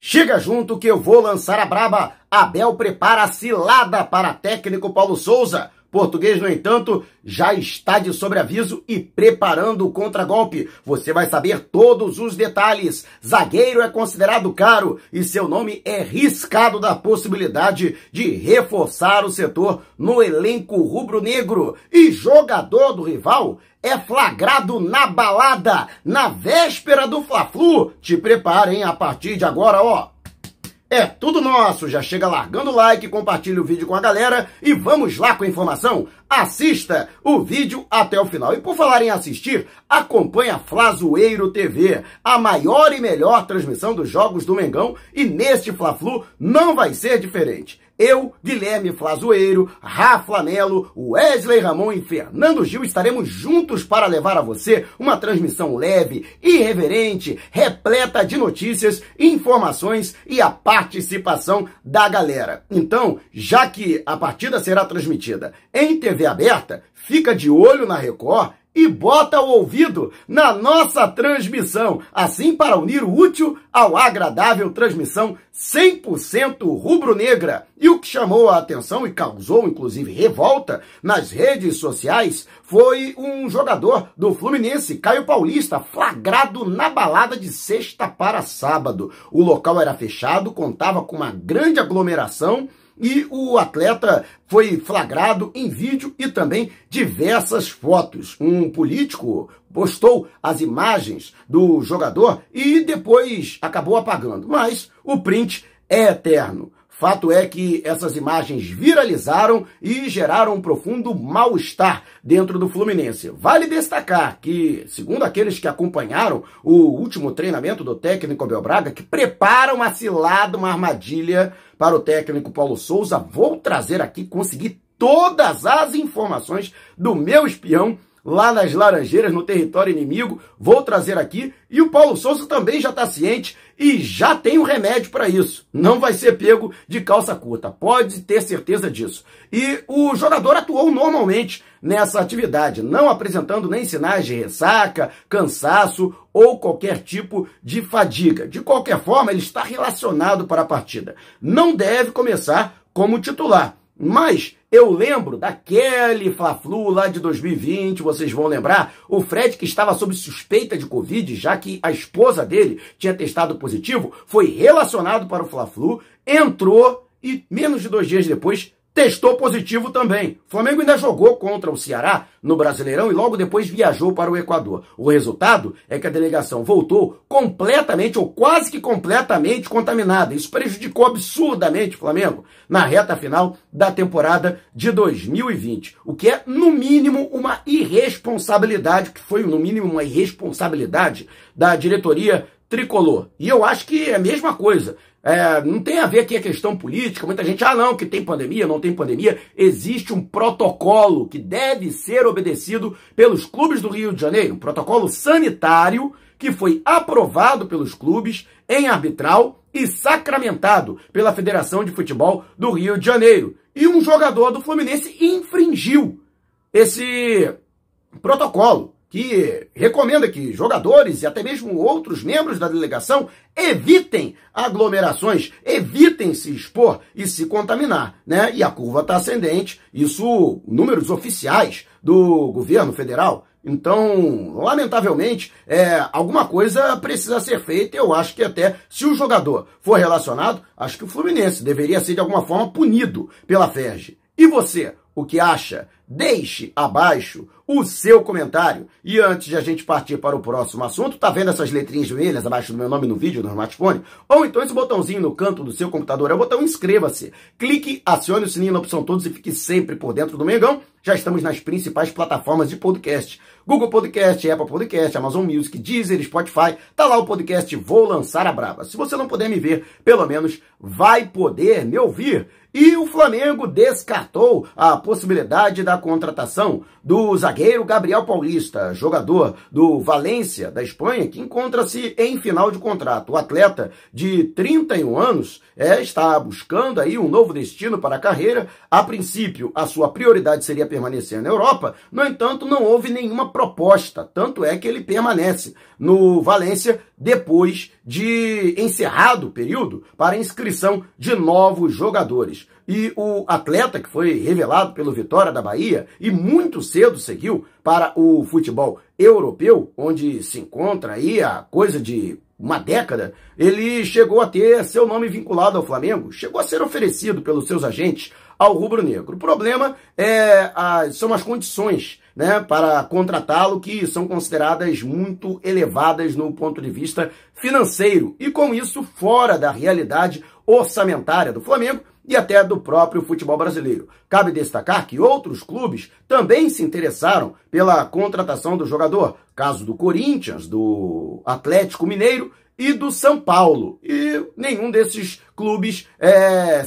Chega junto que eu vou lançar a braba. Abel prepara a cilada para técnico Paulo Souza. Português, no entanto, já está de sobreaviso e preparando o contragolpe. Você vai saber todos os detalhes. Zagueiro é considerado caro e seu nome é riscado da possibilidade de reforçar o setor no elenco rubro-negro. E jogador do rival é flagrado na balada, na véspera do Fla-Flu. Te preparem a partir de agora, ó. É tudo nosso, já chega largando o like, compartilha o vídeo com a galera e vamos lá com a informação. Assista o vídeo até o final. E por falar em assistir, acompanhe a Flazoeiro TV, a maior e melhor transmissão dos jogos do Mengão, e neste Fla-Flu não vai ser diferente. Eu, Guilherme Flazoeiro, Rafa Melo, Wesley Ramon e Fernando Gil estaremos juntos para levar a você uma transmissão leve, irreverente, repleta de notícias, informações e a participação da galera. Então, já que a partida será transmitida em TV aberta, fica de olho na Record e bota o ouvido na nossa transmissão, assim para unir o útil ao agradável, transmissão 100% rubro-negra. E o que chamou a atenção e causou, inclusive, revolta nas redes sociais foi um jogador do Fluminense, Caio Paulista, flagrado na balada de sexta para sábado. O local era fechado, contava com uma grande aglomeração, e o atleta foi flagrado em vídeo e também diversas fotos. Um político postou as imagens do jogador e depois acabou apagando. Mas o print é eterno. Fato é que essas imagens viralizaram e geraram um profundo mal-estar dentro do Fluminense. Vale destacar que, segundo aqueles que acompanharam o último treinamento do técnico Abel Braga, que prepara uma cilada, uma armadilha para o técnico Paulo Souza, vou trazer aqui, conseguir todas as informações do meu espião lá nas Laranjeiras, no território inimigo, vou trazer aqui, e o Paulo Souza também já está ciente e já tem um remédio para isso. Não vai ser pego de calça curta, pode ter certeza disso. E o jogador atuou normalmente nessa atividade, não apresentando nem sinais de ressaca, cansaço ou qualquer tipo de fadiga. De qualquer forma, ele está relacionado para a partida. Não deve começar como titular. Mas eu lembro daquele Fla-Flu lá de 2020, vocês vão lembrar, o Fred, que estava sob suspeita de Covid, já que a esposa dele tinha testado positivo, foi relacionado para o Fla-Flu, entrou e menos de 2 dias depois testou positivo também. O Flamengo ainda jogou contra o Ceará no Brasileirão e logo depois viajou para o Equador. O resultado é que a delegação voltou completamente ou quase que completamente contaminada. Isso prejudicou absurdamente o Flamengo na reta final da temporada de 2020. O que é, no mínimo, uma irresponsabilidade, que foi, no mínimo, uma irresponsabilidade da diretoria tricolor. E eu acho que é a mesma coisa. Não tem a ver aqui a questão política, muita gente, não, que tem pandemia, não tem pandemia. Existe um protocolo que deve ser obedecido pelos clubes do Rio de Janeiro, um protocolo sanitário que foi aprovado pelos clubes em arbitral e sacramentado pela Federação de Futebol do Rio de Janeiro. E um jogador do Fluminense infringiu esse protocolo, que recomenda que jogadores e até mesmo outros membros da delegação evitem aglomerações, evitem se expor e se contaminar, né? E a curva está ascendente, isso números oficiais do governo federal. Então, lamentavelmente, alguma coisa precisa ser feita. Eu acho que até se o jogador for relacionado, acho que o Fluminense deveria ser de alguma forma punido pela FERJ. E você, o que acha? Deixe abaixo o seu comentário. E antes de a gente partir para o próximo assunto, tá vendo essas letrinhas vermelhas abaixo do meu nome no vídeo, no smartphone? Ou então esse botãozinho no canto do seu computador, é o botão inscreva-se. Clique, acione o sininho na opção todos e fique sempre por dentro do Mengão. Já estamos nas principais plataformas de podcast. Google Podcast, Apple Podcast, Amazon Music, Deezer, Spotify. Tá lá o podcast Vou Lançar a Braba. Se você não puder me ver, pelo menos vai poder me ouvir. E o Flamengo descartou a possibilidade da contratação do zagueiro Gabriel Paulista, jogador do Valência, da Espanha, que encontra-se em final de contrato. O atleta de 31 anos está buscando aí um novo destino para a carreira. A princípio, a sua prioridade seria permanecer na Europa, no entanto, não houve nenhuma proposta, tanto é que ele permanece no Valência depois de encerrado o período para inscrição de novos jogadores. E o atleta, que foi revelado pelo Vitória da Bahia e muito cedo seguiu para o futebol europeu, onde se encontra aí há coisa de uma década, ele chegou a ter seu nome vinculado ao Flamengo, chegou a ser oferecido pelos seus agentes ao rubro-negro. O problema são as condições, né, para contratá-lo, que são consideradas muito elevadas no ponto de vista financeiro e, com isso, fora da realidade orçamentária do Flamengo e até do próprio futebol brasileiro. Cabe destacar que outros clubes também se interessaram pela contratação do jogador, caso do Corinthians, do Atlético Mineiro e do São Paulo, e nenhum desses clubes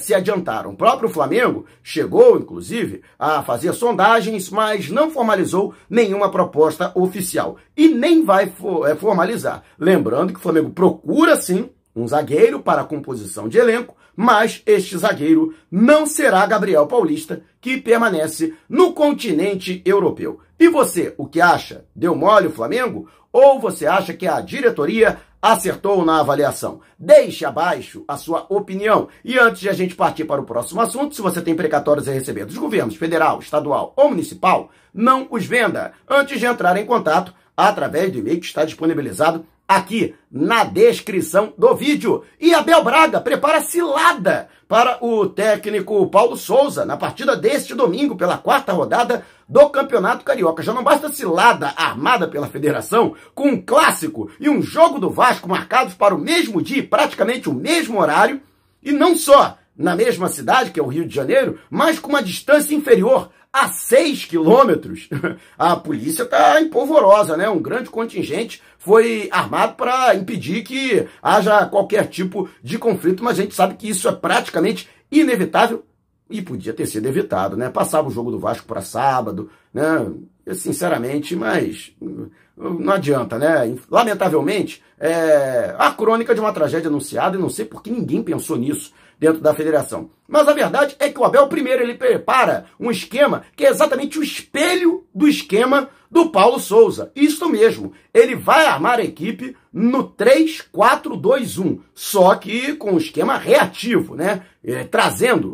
se adiantaram. O próprio Flamengo chegou, inclusive, a fazer sondagens, mas não formalizou nenhuma proposta oficial e nem vai formalizar. Lembrando que o Flamengo procura, sim, um zagueiro para a composição de elenco, mas este zagueiro não será Gabriel Paulista, que permanece no continente europeu. E você, o que acha? Deu mole o Flamengo? Ou você acha que a diretoria acertou na avaliação? Deixe abaixo a sua opinião. E antes de a gente partir para o próximo assunto, se você tem precatórios a receber dos governos federal, estadual ou municipal, não os venda antes de entrar em contato através do e-mail que está disponibilizado aqui na descrição do vídeo. E Abel Braga prepara cilada para o técnico Paulo Souza na partida deste domingo pela 4ª rodada do Campeonato Carioca. Já não basta cilada armada pela federação, com um clássico e um jogo do Vasco marcados para o mesmo dia, praticamente o mesmo horário, e não só na mesma cidade, que é o Rio de Janeiro, mas com uma distância inferior a 6 quilômetros. A polícia está empolvorosa, né? Um grande contingente foi armado para impedir que haja qualquer tipo de conflito, mas a gente sabe que isso é praticamente inevitável e podia ter sido evitado, né? Passava o jogo do Vasco para sábado, né? Sinceramente, mas não adianta, né? Lamentavelmente, a crônica de uma tragédia anunciada, e não sei por que ninguém pensou nisso dentro da federação. Mas a verdade é que o Abel, primeiro, ele prepara um esquema que é exatamente o espelho do esquema do Paulo Souza. Isso mesmo, ele vai armar a equipe no 3-4-2-1, só que com um esquema reativo, né?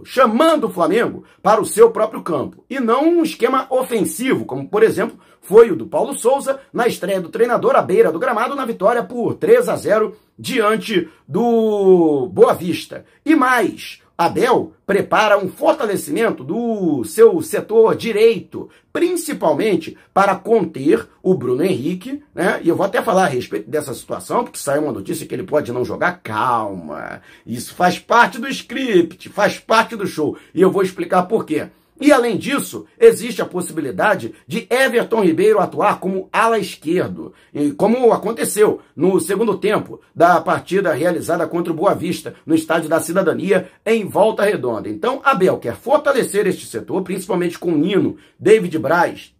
Chamando o Flamengo para o seu próprio campo, e não um esquema ofensivo, como, por exemplo, foi o do Paulo Souza na estreia do treinador à beira do gramado na vitória por 3-0 diante do Boa Vista. E mais, Abel prepara um fortalecimento do seu setor direito, principalmente para conter o Bruno Henrique, né? E eu vou até falar a respeito dessa situação, porque saiu uma notícia que ele pode não jogar. Calma, isso faz parte do script, faz parte do show, e eu vou explicar por quê. E, além disso, existe a possibilidade de Everton Ribeiro atuar como ala esquerdo, como aconteceu no segundo tempo da partida realizada contra o Boa Vista, no Estádio da Cidadania, em Volta Redonda. Então, Abel quer fortalecer este setor, principalmente com Nino, David Braz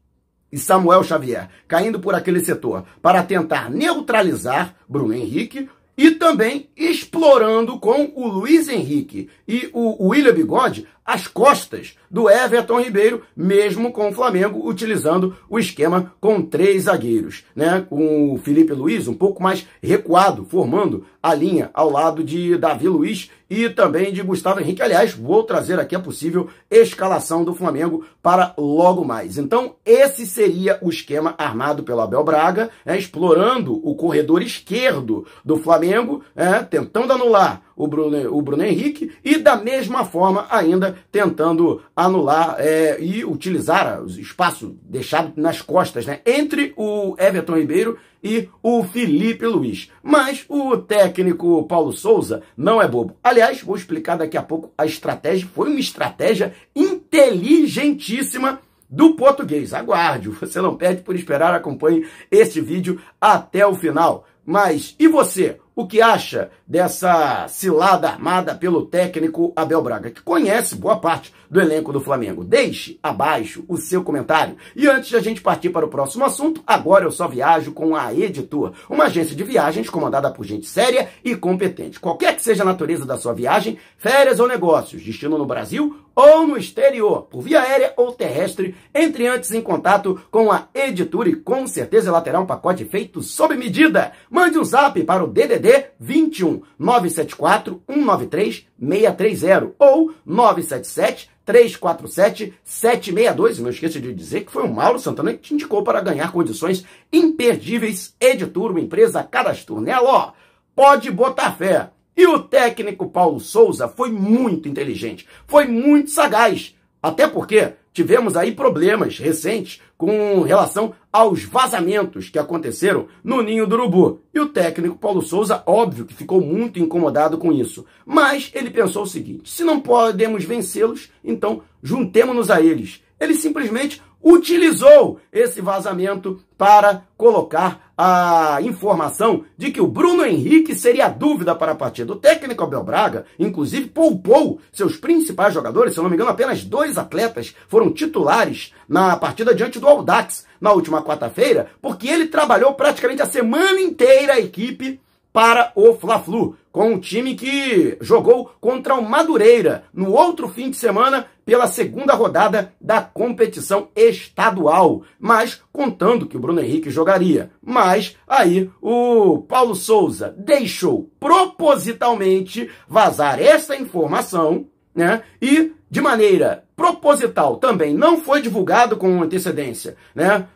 e Samuel Xavier, caindo por aquele setor, para tentar neutralizar Bruno Henrique, e também explorando com o Luiz Henrique e o William Bigode as costas do Everton Ribeiro, mesmo com o Flamengo utilizando o esquema com 3 zagueiros, né? Com o Felipe Luiz um pouco mais recuado, formando a linha ao lado de Davi Luiz e também de Gustavo Henrique. Aliás, vou trazer aqui a possível escalação do Flamengo para logo mais. Então, esse seria o esquema armado pelo Abel Braga, explorando o corredor esquerdo do Flamengo, tentando anular o Bruno Henrique e, da mesma forma, ainda tentando anular e utilizar o espaço deixado nas costas, né, entre o Everton Ribeiro e o Felipe Luiz. Mas o técnico Paulo Souza não é bobo. Aliás, vou explicar daqui a pouco a estratégia. Foi uma estratégia inteligentíssima do português. Aguarde, você não perde por esperar, acompanhe este vídeo até o final. Mas e você? O que acha dessa cilada armada pelo técnico Abel Braga, que conhece boa parte do elenco do Flamengo? Deixe abaixo o seu comentário. E antes de a gente partir para o próximo assunto, agora eu só viajo com a Editor, uma agência de viagens comandada por gente séria e competente. Qualquer que seja a natureza da sua viagem, férias ou negócios, destino no Brasil ou no exterior, por via aérea ou terrestre, entre antes em contato com a Editor e com certeza ela terá um pacote feito sob medida. Mande um zap para o DDD 21 974 193 630 ou 977 347 762. E não esqueça de dizer que foi o Mauro Santana que te indicou para ganhar condições imperdíveis. Editor, uma empresa cadastro nela, ó, pode botar fé. E o técnico Paulo Souza foi muito inteligente, foi muito sagaz, até porque tivemos aí problemas recentes com relação aos vazamentos que aconteceram no Ninho do Urubu. E o técnico Paulo Souza, óbvio que ficou muito incomodado com isso. Mas ele pensou o seguinte: se não podemos vencê-los, então juntemo-nos a eles. Ele simplesmente utilizou esse vazamento para colocar a informação de que o Bruno Henrique seria a dúvida para a partida. O técnico Abel Braga, inclusive, poupou seus principais jogadores. Se eu não me engano, apenas 2 atletas foram titulares na partida diante do Audax na última quarta-feira, porque ele trabalhou praticamente a semana inteira a equipe para o Fla-Flu, com um time que jogou contra o Madureira no outro fim de semana pela segunda rodada da competição estadual, mas contando que o Bruno Henrique jogaria. Mas aí o Paulo Souza deixou propositalmente vazar essa informação, né? E de maneira proposital também não foi divulgado com antecedência, né?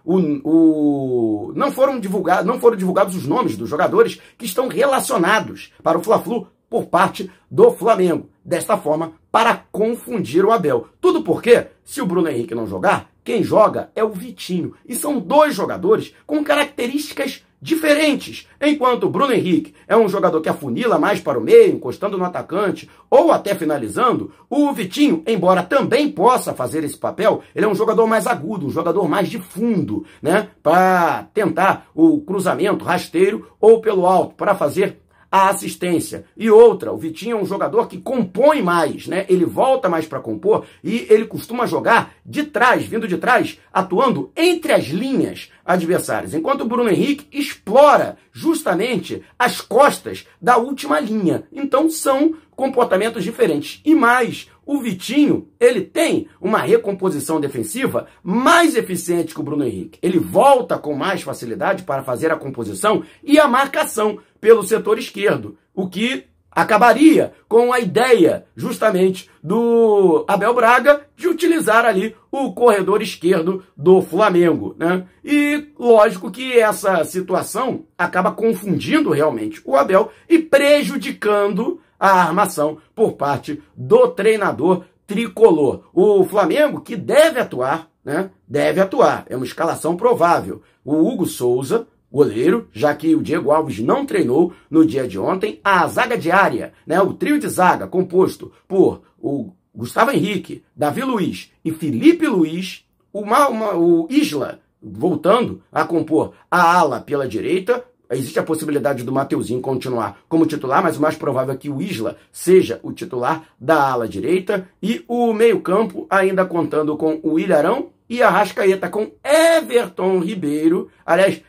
Não foram divulgados os nomes dos jogadores que estão relacionados para o Fla-Flu por parte do Flamengo. Desta forma, para confundir o Abel. Tudo porque, se o Bruno Henrique não jogar, quem joga é o Vitinho. E são 2 jogadores com características diferentes. Enquanto o Bruno Henrique é um jogador que afunila mais para o meio, encostando no atacante, ou até finalizando, o Vitinho, embora também possa fazer esse papel, ele é um jogador mais agudo, um jogador mais de fundo, né? Para tentar o cruzamento rasteiro ou pelo alto, para fazer a assistência. E outra, o Vitinho é um jogador que compõe mais, né? Ele volta mais para compor e ele costuma jogar de trás, vindo de trás, atuando entre as linhas adversárias. Enquanto o Bruno Henrique explora justamente as costas da última linha. Então são comportamentos diferentes. E mais, o Vitinho, ele tem uma recomposição defensiva mais eficiente que o Bruno Henrique. Ele volta com mais facilidade para fazer a composição e a marcação pelo setor esquerdo, o que acabaria com a ideia, justamente, do Abel Braga de utilizar ali o corredor esquerdo do Flamengo, né? E lógico que essa situação acaba confundindo realmente o Abel e prejudicando a armação por parte do treinador tricolor. O Flamengo, que deve atuar, né? Deve atuar. É uma escalação provável. O Hugo Souza, goleiro, já que o Diego Alves não treinou no dia de ontem. A zaga diária, né? O trio de zaga composto por o Gustavo Henrique, Davi Luiz e Felipe Luiz. O Isla voltando a compor a ala pela direita. Existe a possibilidade do Mateuzinho continuar como titular, mas o mais provável é que o Isla seja o titular da ala direita. E o meio-campo ainda contando com o Ilharão e a Arrascaeta com Everton Ribeiro. Aliás,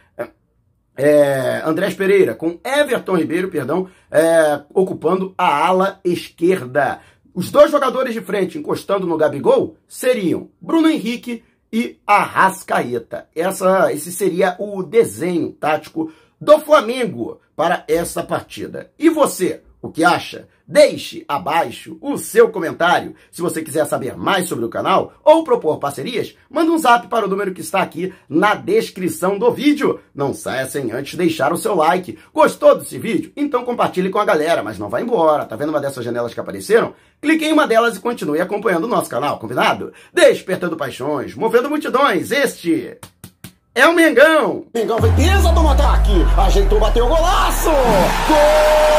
Andrés Pereira com Everton Ribeiro, perdão, ocupando a ala esquerda. Os 2 jogadores de frente encostando no Gabigol seriam Bruno Henrique e Arrascaeta. Esse seria o desenho tático do Flamengo para essa partida. E você, o que acha? Deixe abaixo o seu comentário. Se você quiser saber mais sobre o canal ou propor parcerias, manda um zap para o número que está aqui na descrição do vídeo. Não saia sem antes deixar o seu like. Gostou desse vídeo? Então compartilhe com a galera, mas não vá embora. Tá vendo uma dessas janelas que apareceram? Clique em uma delas e continue acompanhando o nosso canal, combinado? Despertando paixões, movendo multidões, este é o Mengão. Mengão vem, pisa do ataque, ajeitou, bateu o golaço! Gol!